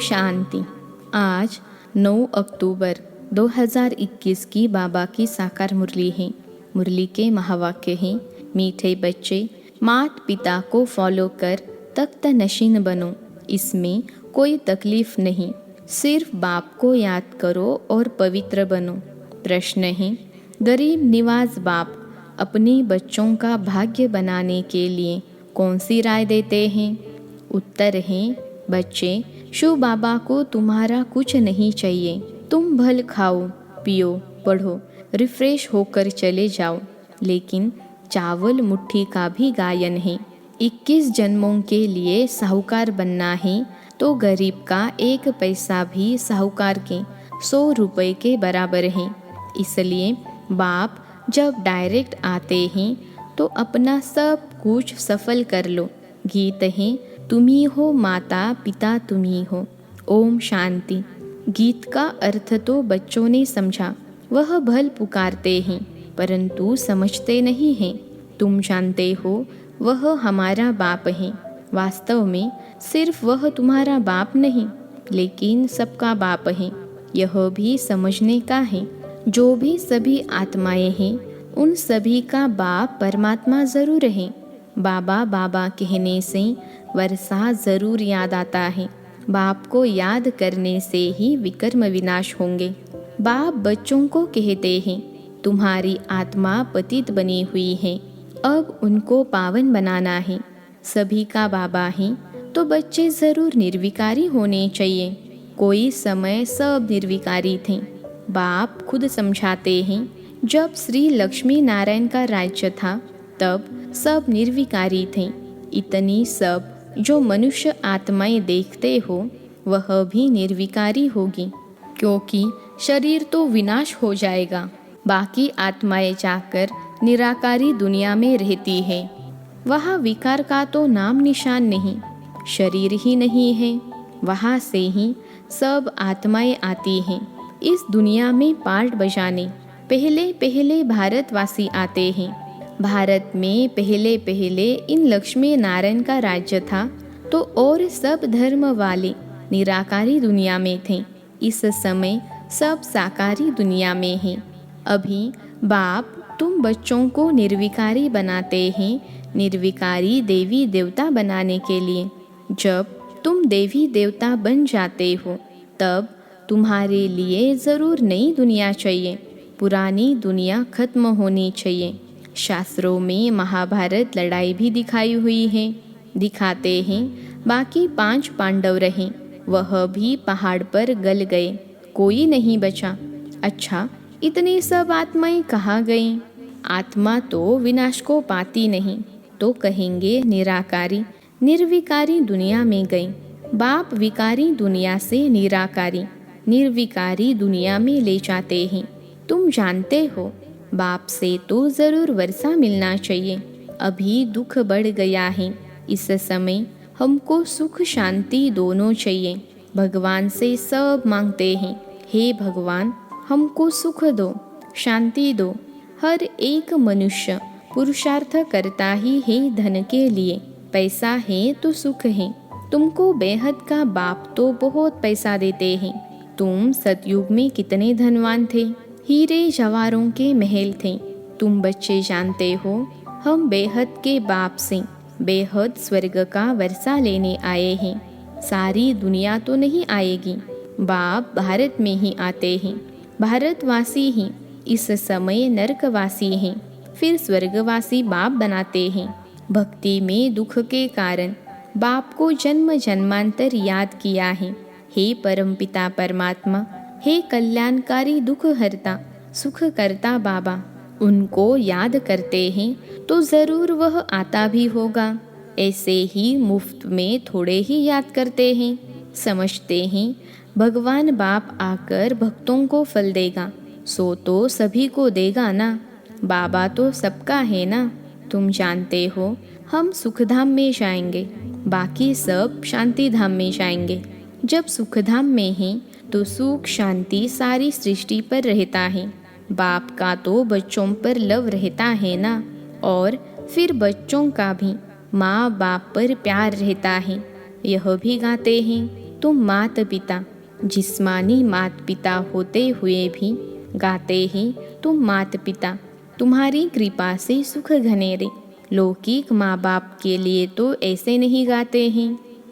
शांति। आज 9 अक्टूबर 2021 की बाबा की साकार मुरली है। मुरली के महावाक्य हैं, मीठे बच्चे माता पिता को फॉलो कर तख्त नशीन बनो, इसमें कोई तकलीफ नहीं, सिर्फ बाप को याद करो और पवित्र बनो। प्रश्न है, गरीब निवाज बाप अपने बच्चों का भाग्य बनाने के लिए कौन सी राय देते हैं? उत्तर है, बच्चे, शिव बाबा को तुम्हारा कुछ नहीं चाहिए। तुम भल खाओ, पियो, पढ़ो, रिफ्रेश होकर चले जाओ, लेकिन चावल मुट्ठी का भी गायन है। 21 जन्मों के लिए साहूकार बनना है तो गरीब का 1 पैसा भी साहूकार के 100 रुपए के बराबर है। इसलिए बाप जब डायरेक्ट आते हैं तो अपना सब कुछ सफल कर लो। गीत है, तुम्ही हो माता पिता तुम्ही हो। ओम शांति। गीत का अर्थ तो बच्चों ने समझा, वह भल पुकारते हैं परंतु समझते नहीं हैं। तुम जानते हो वह हमारा बाप है। वास्तव में सिर्फ वह तुम्हारा बाप नहीं, लेकिन सबका बाप है। यह भी समझने का है, जो भी सभी आत्माएं हैं उन सभी का बाप परमात्मा जरूर है। बाबा बाबा कहने से वर्षा जरूर याद आता है। बाप को याद करने से ही विकर्म विनाश होंगे। बाप बच्चों को कहते हैं, तुम्हारी आत्मा पतित बनी हुई है, अब उनको पावन बनाना है। सभी का बाबा है तो बच्चे जरूर निर्विकारी होने चाहिए। कोई समय सब निर्विकारी थे। बाप खुद समझाते हैं, जब श्री लक्ष्मी नारायण का राज्य था तब सब निर्विकारी थे। इतनी सब जो मनुष्य आत्माएं देखते हो वह भी निर्विकारी होगी, क्योंकि शरीर तो विनाश हो जाएगा। बाकी आत्माएं जाकर निराकारी दुनिया में रहती है। वहाँ विकार का तो नाम निशान नहीं, शरीर ही नहीं है। वहाँ से ही सब आत्माएं आती हैं इस दुनिया में पार्ट बजाने। पहले पहले भारतवासी आते हैं। भारत में पहले पहले इन लक्ष्मी नारायण का राज्य था तो और सब धर्म वाले निराकारी दुनिया में थे। इस समय सब साकारी दुनिया में हैं। अभी बाप तुम बच्चों को निर्विकारी बनाते हैं, निर्विकारी देवी देवता बनाने के लिए। जब तुम देवी देवता बन जाते हो तब तुम्हारे लिए ज़रूर नई दुनिया चाहिए। पुरानी दुनिया खत्म होनी चाहिए। शास्त्रों में महाभारत लड़ाई भी दिखाई हुई है। दिखाते हैं बाकी 5 पांडव रहे, वह भी पहाड़ पर गल गए, कोई नहीं बचा। अच्छा, इतनी सब आत्माएं कहाँ गईं? आत्मा तो विनाश को पाती नहीं, तो कहेंगे निराकारी निर्विकारी दुनिया में गई। बाप विकारी दुनिया से निराकारी निर्विकारी दुनिया में ले जाते हैं। तुम जानते हो बाप से तो ज़रूर वर्षा मिलना चाहिए। अभी दुख बढ़ गया है। इस समय हमको सुख शांति दोनों चाहिए। भगवान से सब मांगते हैं, हे भगवान हमको सुख दो, शांति दो। हर एक मनुष्य पुरुषार्थ करता ही है धन के लिए। पैसा है तो सुख है। तुमको बेहद का बाप तो बहुत पैसा देते हैं। तुम सतयुग में कितने धनवान थे, हीरे जवाहरों के महल थे। तुम बच्चे जानते हो हम बेहद के बाप से बेहद स्वर्ग का वर्षा लेने आए हैं। सारी दुनिया तो नहीं आएगी, बाप भारत में ही आते हैं। भारतवासी ही इस समय नरकवासी हैं, फिर स्वर्गवासी बाप बनाते हैं। भक्ति में दुख के कारण बाप को जन्म जन्मांतर याद किया है। हे परमपिता परमात्मा, हे कल्याणकारी दुख हरता सुख करता बाबा, उनको याद करते हैं तो ज़रूर वह आता भी होगा। ऐसे ही मुफ्त में थोड़े ही याद करते हैं। समझते हैं भगवान बाप आकर भक्तों को फल देगा, सो तो सभी को देगा ना। बाबा तो सबका है ना। तुम जानते हो हम सुखधाम में जाएंगे, बाकी सब शांति धाम में जाएंगे। जब सुखधाम में हैं तो सुख शांति सारी सृष्टि पर रहता है। बाप का तो बच्चों पर लव रहता है ना, और फिर बच्चों का भी माँ बाप पर प्यार रहता है। यह भी गाते हैं, तुम मात पिता, जिस्मानी मात पिता होते हुए भी गाते हैं तुम मात पिता, तुम्हारी कृपा से सुख घनेरे। लौकिक माँ बाप के लिए तो ऐसे नहीं गाते हैं,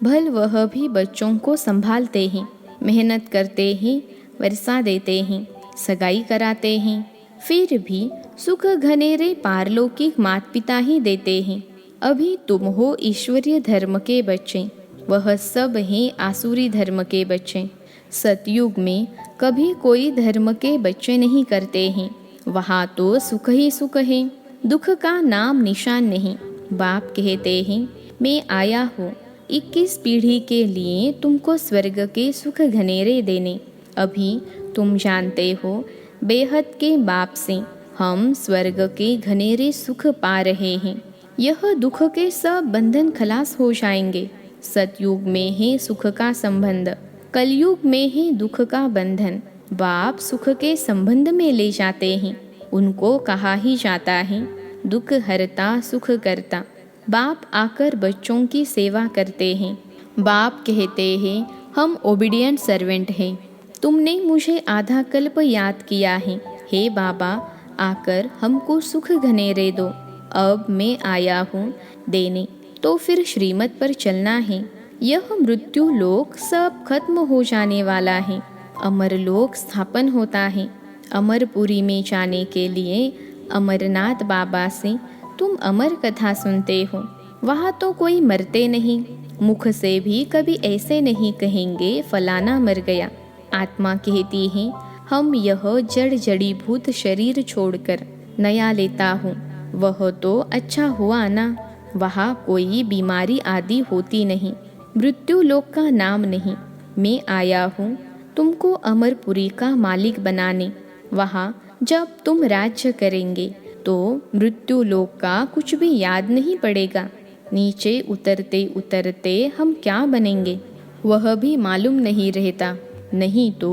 भल वह भी बच्चों को संभालते हैं, मेहनत करते हैं, वर्षा देते हैं, सगाई कराते हैं, फिर भी सुख घनेरे पारलौकिक माता पिता ही देते हैं। अभी तुम हो ईश्वरीय धर्म के बच्चे, वह सब हैं आसुरी धर्म के बच्चे। सतयुग में कभी कोई धर्म के बच्चे नहीं करते हैं, वहाँ तो सुख ही सुख है, दुख का नाम निशान नहीं। बाप कहते हैं मैं आया हूँ 21 पीढ़ी के लिए तुमको स्वर्ग के सुख घनेरे देने। अभी तुम जानते हो बेहद के बाप से हम स्वर्ग के घनेरे सुख पा रहे हैं। यह दुख के सब बंधन खलास हो जाएंगे। सतयुग में है सुख का संबंध, कलयुग में है दुख का बंधन। बाप सुख के संबंध में ले जाते हैं, उनको कहा ही जाता है दुख हरता सुख करता। बाप आकर बच्चों की सेवा करते हैं। बाप कहते हैं हम ओबीडियंट सर्वेंट हैं, तुमने मुझे आधा कल्प याद किया है, हे बाबा आकर हमको सुख घनेरे दो। अब मैं आया हूँ देने, तो फिर श्रीमत पर चलना है। यह मृत्यु लोक सब खत्म हो जाने वाला है, अमर लोक स्थापन होता है। अमरपुरी में जाने के लिए अमरनाथ बाबा से तुम अमर कथा सुनते हो, वहाँ तो कोई मरते नहीं, मुख से भी कभी ऐसे नहीं कहेंगे फलाना मर गया। आत्मा कहती है हम यह जड़ जड़ीभूत शरीर छोड़कर नया लेता हूँ, वह तो अच्छा हुआ ना, वहाँ कोई बीमारी आदि होती नहीं, मृत्यु लोक का नाम नहीं। मैं आया हूँ तुमको अमरपुरी का मालिक बनाने। वहाँ जब तुम राज्य करेंगे तो मृत्यु लोक का कुछ भी याद नहीं पड़ेगा। नीचे उतरते उतरते हम क्या बनेंगे वह भी मालूम नहीं रहता, नहीं तो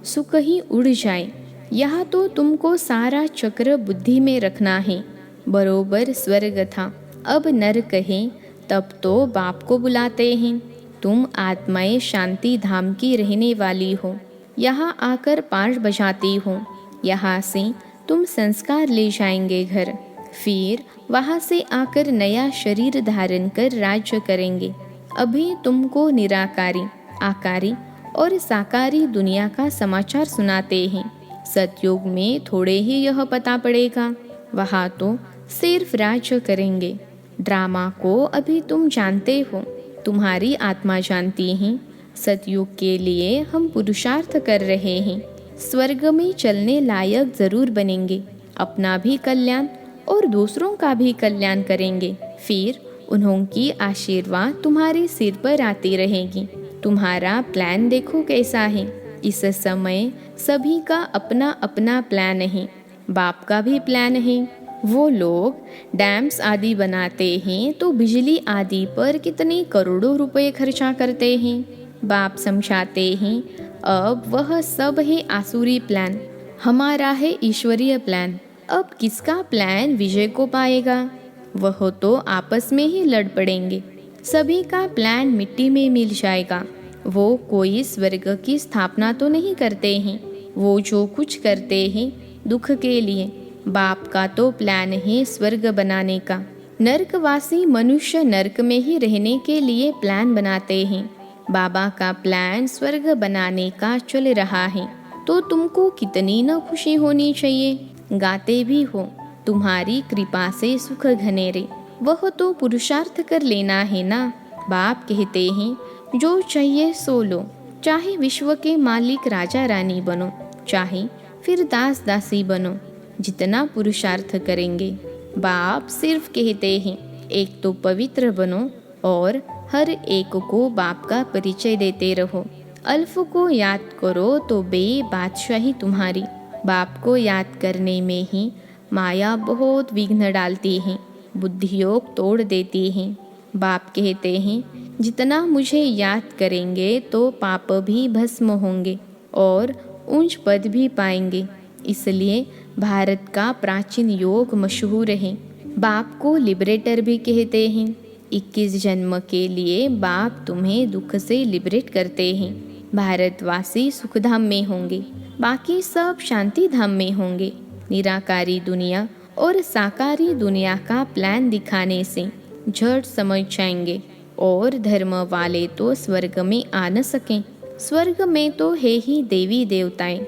सुख ही उड़ जाए। यहाँ तो तुमको सारा चक्र बुद्धि में रखना है। बरोबर स्वर्ग था, अब नरक है, तब तो बाप को बुलाते हैं। तुम आत्माएं शांति धाम की रहने वाली हो, यहाँ आकर पाठ बजाती हो। यहाँ से तुम संस्कार ले जाएंगे घर, फिर वहाँ से आकर नया शरीर धारण कर राज्य करेंगे। अभी तुमको निराकारी, आकारी और साकारी दुनिया का समाचार सुनाते हैं। सतयुग में थोड़े ही यह पता पड़ेगा, वहाँ तो सिर्फ राज्य करेंगे। ड्रामा को अभी तुम जानते हो, तुम्हारी आत्मा जानती है। सतयुग के लिए हम पुरुषार्थ कर रहे हैं, स्वर्ग में चलने लायक जरूर बनेंगे, अपना भी कल्याण और दूसरों का भी कल्याण करेंगे। फिर उन्होंकी आशीर्वाद तुम्हारे सिर पर आती रहेगी। तुम्हारा प्लान देखो कैसा है। इस समय सभी का अपना अपना प्लान है, बाप का भी प्लान है। वो लोग डैम्स आदि बनाते हैं तो बिजली आदि पर कितने करोड़ों रुपए खर्चा करते हैं। बाप समझाते हैं अब वह सब है आसुरी प्लान, हमारा है ईश्वरीय प्लान। अब किसका प्लान विजय को पाएगा, वह तो आपस में ही लड़ पड़ेंगे। सभी का प्लान मिट्टी में मिल जाएगा। वो कोई स्वर्ग की स्थापना तो नहीं करते हैं, वो जो कुछ करते हैं दुख के लिए। बाप का तो प्लान है स्वर्ग बनाने का। नरकवासी मनुष्य नरक में ही रहने के लिए प्लान बनाते हैं। बाबा का प्लान स्वर्ग बनाने का चल रहा है, तो तुमको कितनी न खुशी होनी चाहिए। गाते भी हो तुम्हारी कृपा से सुख घनेरे, वह तो पुरुषार्थ कर लेना है ना। बाप कहते हैं जो चाहिए सो लो, चाहे विश्व के मालिक राजा रानी बनो, चाहे फिर दास दासी बनो, जितना पुरुषार्थ करेंगे। बाप सिर्फ कहते हैं एक तो पवित्र बनो और हर एक को बाप का परिचय देते रहो। अल्फ को याद करो तो बे बादशाही तुम्हारी। बाप को याद करने में ही माया बहुत विघ्न डालती है, बुद्धियोग तोड़ देती है। बाप कहते हैं जितना मुझे याद करेंगे तो पाप भी भस्म होंगे और ऊंच पद भी पाएंगे। इसलिए भारत का प्राचीन योग मशहूर है। बाप को लिबरेटर भी कहते हैं। 21 जन्म के लिए बाप तुम्हें दुख से लिबरेट करते हैं। भारतवासी सुखधाम में होंगे, बाकी सब शांति धाम में होंगे। निराकारी दुनिया और साकारी दुनिया का प्लान दिखाने से झट समझ जाएंगे और धर्म वाले तो स्वर्ग में आ न सकें। स्वर्ग में तो है ही देवी देवताएं।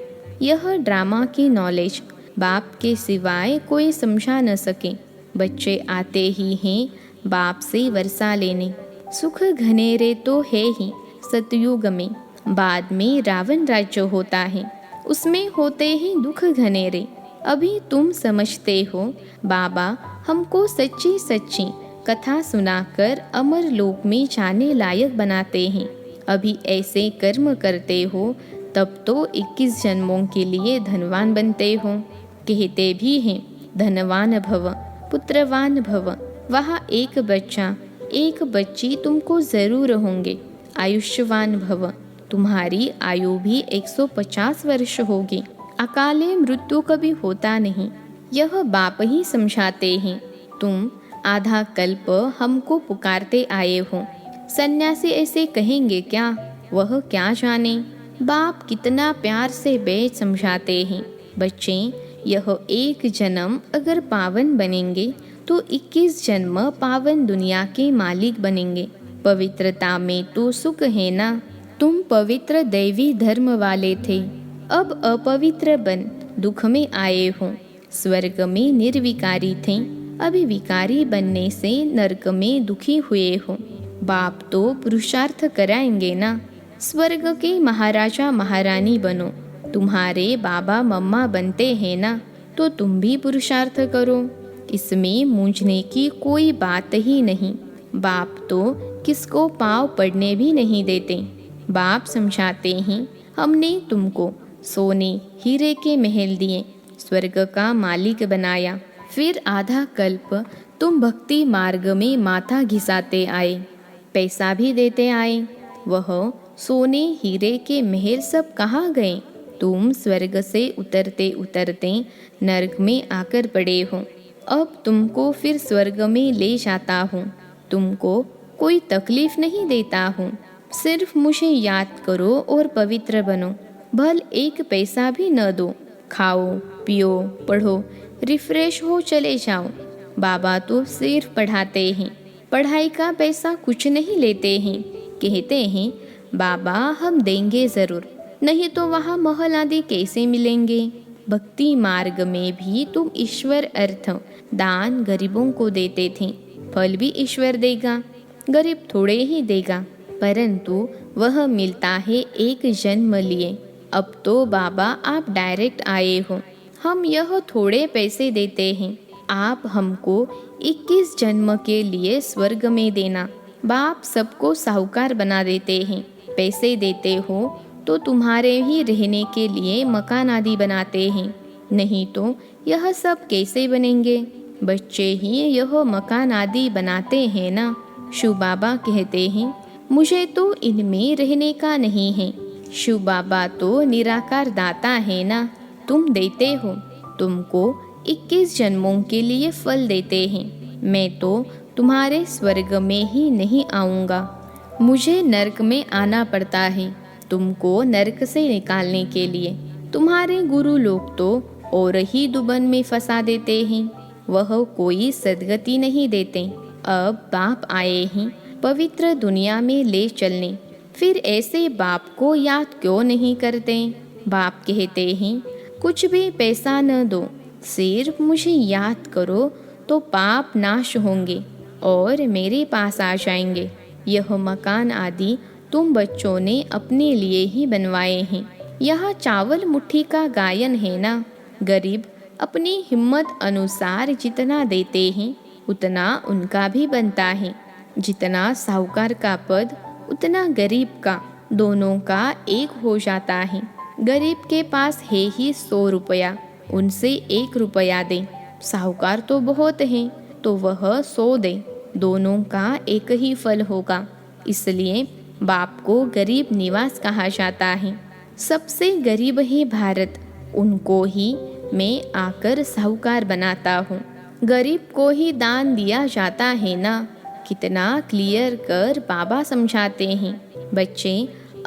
यह ड्रामा की नॉलेज बाप के सिवाय कोई समझा न सके। बच्चे आते ही हैं बाप से वर्षा लेने। सुख घनेरे तो है ही सतयुग में, बाद में रावण राज्य होता है, उसमें होते ही दुख घनेरे। अभी तुम समझते हो बाबा हमको सच्ची सच्ची कथा सुनाकर अमर लोक में जाने लायक बनाते हैं। अभी ऐसे कर्म करते हो तब तो 21 जन्मों के लिए धनवान बनते हो। कहते भी हैं धनवान भव पुत्रवान भव। वहाँ एक बच्चा एक बच्ची तुमको जरूर होंगे। आयुष्यवान भव, तुम्हारी आयु भी 150 वर्ष होगी। अकाले मृत्यु कभी होता नहीं, यह बाप ही समझाते हैं। तुम आधा कल्प हमको पुकारते आए हो, सन्यासी ऐसे कहेंगे क्या? वह क्या जाने। बाप कितना प्यार से बैठ समझाते हैं। बच्चे, यह एक जन्म अगर पावन बनेंगे तो 21 जन्म पावन दुनिया के मालिक बनेंगे। पवित्रता में तो सुख है ना। तुम पवित्र दैवी धर्म वाले थे, अब अपवित्र बन दुख में आए हो। स्वर्ग में निर्विकारी थे, अभी विकारी बनने से नरक में दुखी हुए हो। बाप तो पुरुषार्थ कराएंगे ना। स्वर्ग के महाराजा महारानी बनो। तुम्हारे बाबा मम्मा बनते हैं ना, तो तुम भी पुरुषार्थ करो। इसमें मूंझने की कोई बात ही नहीं। बाप तो किसको पाँव पड़ने भी नहीं देते। बाप समझाते हैं हमने तुमको सोने हीरे के महल दिए, स्वर्ग का मालिक बनाया। फिर आधा कल्प तुम भक्ति मार्ग में माथा घिसाते आए, पैसा भी देते आए। वह सोने हीरे के महल सब कहाँ गए? तुम स्वर्ग से उतरते उतरते नरक में आकर पड़े हो। अब तुमको फिर स्वर्ग में ले जाता हूँ। तुमको कोई तकलीफ नहीं देता हूँ। सिर्फ मुझे याद करो और पवित्र बनो। भल एक पैसा भी न दो। खाओ पियो पढ़ो, रिफ्रेश हो चले जाओ। बाबा तो सिर्फ पढ़ाते हैं, पढ़ाई का पैसा कुछ नहीं लेते हैं। कहते हैं बाबा हम देंगे ज़रूर, नहीं तो वहाँ महल आदि कैसे मिलेंगे। भक्ति मार्ग में भी तुम ईश्वर अर्थ दान गरीबों को देते थे, फल भी ईश्वर देगा, गरीब थोड़े ही देगा, परंतु वह मिलता है एक जन्म लिए। अब तो बाबा आप डायरेक्ट आए हो, हम यह थोड़े पैसे देते हैं, आप हमको 21 जन्म के लिए स्वर्ग में देना। बाप सबको साहूकार बना देते हैं। पैसे देते हो तो तुम्हारे ही रहने के लिए मकान आदि बनाते हैं, नहीं तो यह सब कैसे बनेंगे। बच्चे ही यह मकान आदि बनाते हैं ना। शिव बाबा कहते हैं मुझे तो इनमें रहने का नहीं है। शिव बाबा तो निराकार दाता है ना, तुम देते हो, तुमको 21 जन्मों के लिए फल देते हैं। मैं तो तुम्हारे स्वर्ग में ही नहीं आऊँगा, मुझे नरक में आना पड़ता है तुमको नरक से निकालने के लिए। तुम्हारे गुरु लोग तो और ही दुबन में फंसा देते हैं, वह कोई सदगति नहीं देते। अब बाप आए हैं पवित्र दुनिया में ले चलने, फिर ऐसे बाप को याद क्यों नहीं करते। बाप कहते हैं कुछ भी पैसा न दो, सिर्फ मुझे याद करो तो पाप नाश होंगे और मेरे पास आ जाएंगे। यह मकान आदि तुम बच्चों ने अपने लिए ही बनवाए हैं। यहाँ चावल मुट्ठी का गायन है ना। गरीब अपनी हिम्मत अनुसार जितना देते हैं उतना उनका भी बनता है। जितना साहूकार का पद उतना गरीब का, दोनों का एक हो जाता है। गरीब के पास है ही 100 रुपया, उनसे 1 रुपया दे। साहूकार तो बहुत हैं तो वह 100 दे, दोनों का एक ही फल होगा। इसलिए बाप को गरीब निवास कहा जाता है। सबसे गरीब है भारत, उनको ही मैं आकर साहूकार बनाता हूँ। गरीब को ही दान दिया जाता है ना। कितना क्लियर कर बाबा समझाते हैं। बच्चे,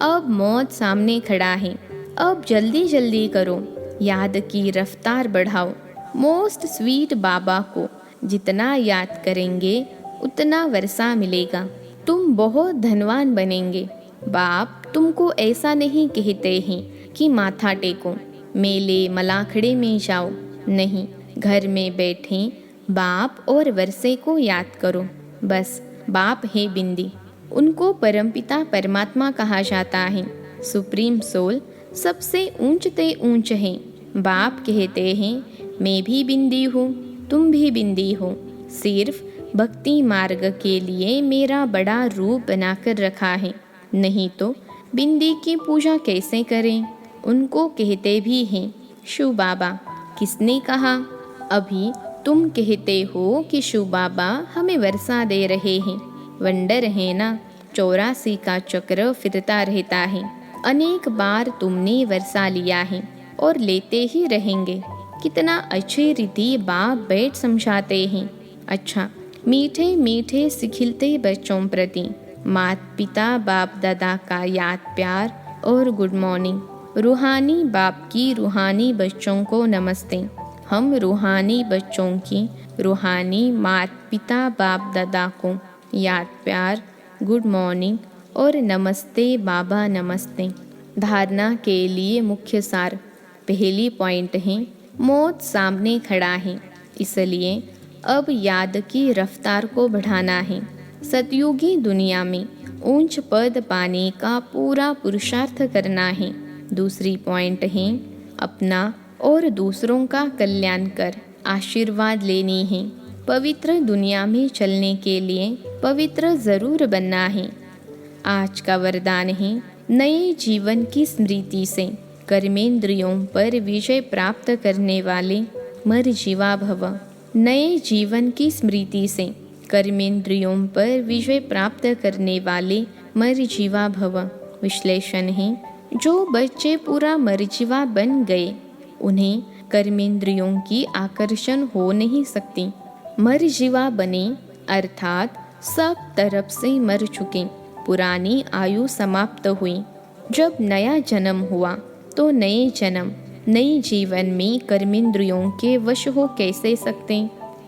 अब मौत सामने खड़ा है, अब जल्दी जल्दी करो, याद की रफ्तार बढ़ाओ। मोस्ट स्वीट बाबा को जितना याद करेंगे उतना वर्षा मिलेगा, तुम बहुत धनवान बनेंगे। बाप तुमको ऐसा नहीं कहते हैं कि माथा टेको, मेले मलाखड़े में जाओ, नहीं, घर में बैठे बाप और वर्षे को याद करो। बस बाप है बिंदी, उनको परमपिता परमात्मा कहा जाता है। सुप्रीम सोल सबसे ऊंचते ऊंच है। बाप कहते हैं मैं भी बिंदी हूँ, तुम भी बिंदी हो, सिर्फ भक्ति मार्ग के लिए मेरा बड़ा रूप बनाकर रखा है, नहीं तो बिंदी की पूजा कैसे करें। उनको कहते भी हैं शिव बाबा। किसने कहा? अभी तुम कहते हो कि शिव बाबा हमें वर्षा दे रहे हैं। वंडर है ना, 84 का चक्र फिरता रहता है। अनेक बार तुमने वर्षा लिया है और लेते ही रहेंगे। कितना अच्छे रीति बाप बैठ समझाते हैं। अच्छा, मीठे मीठे सिखिलते बच्चों प्रति माता पिता बाप दादा का याद प्यार और गुड मॉर्निंग। रूहानी बाप की रूहानी बच्चों को नमस्ते। हम रूहानी बच्चों की रूहानी माता पिता बाप दादा को याद प्यार, गुड मॉर्निंग और नमस्ते बाबा नमस्ते। धारणा के लिए मुख्य सार। पहली पॉइंट है मौत सामने खड़ा है, इसलिए अब याद की रफ्तार को बढ़ाना है। सतयुगी दुनिया में ऊंच पद पाने का पूरा पुरुषार्थ करना है। दूसरी पॉइंट है अपना और दूसरों का कल्याण कर आशीर्वाद लेनी है। पवित्र दुनिया में चलने के लिए पवित्र जरूर बनना है। आज का वरदान है नए जीवन की स्मृति से कर्मेंद्रियों पर विजय प्राप्त करने वाले मर्जीवा भव। नए जीवन की स्मृति से कर्मेंद्रियों पर विजय प्राप्त करने वाले मर्जीवा भव। विश्लेषण है जो बच्चे पूरा मर्जीवा बन गए उन्हें कर्मेंद्रियों की आकर्षण हो नहीं सकती। मर्जीवा बने अर्थात सब तरफ से मर चुके, पुरानी आयु समाप्त हुई। जब नया जन्म हुआ तो नए जन्म नई जीवन में कर्मेंद्रियों के वश हो कैसे सकते।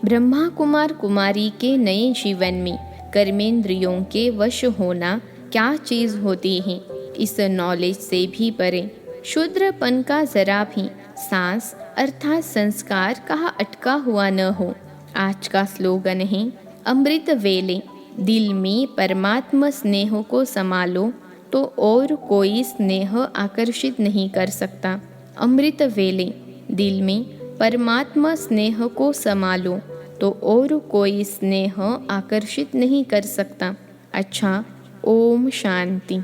ब्रह्मा कुमार कुमारी के नए जीवन में कर्मेंद्रियों के वश होना क्या चीज़ होती है, इस नॉलेज से भी परे। शूद्रपन का जरा भी सांस अर्थात संस्कार कहाँ अटका हुआ न हो। आज का स्लोगन है अमृत वेले दिल में परमात्मा स्नेह को संभालो तो और कोई स्नेह आकर्षित नहीं कर सकता। अमृत वेले दिल में परमात्मा स्नेह को संभालो तो और कोई स्नेह आकर्षित नहीं कर सकता। अच्छा, ओम शांति।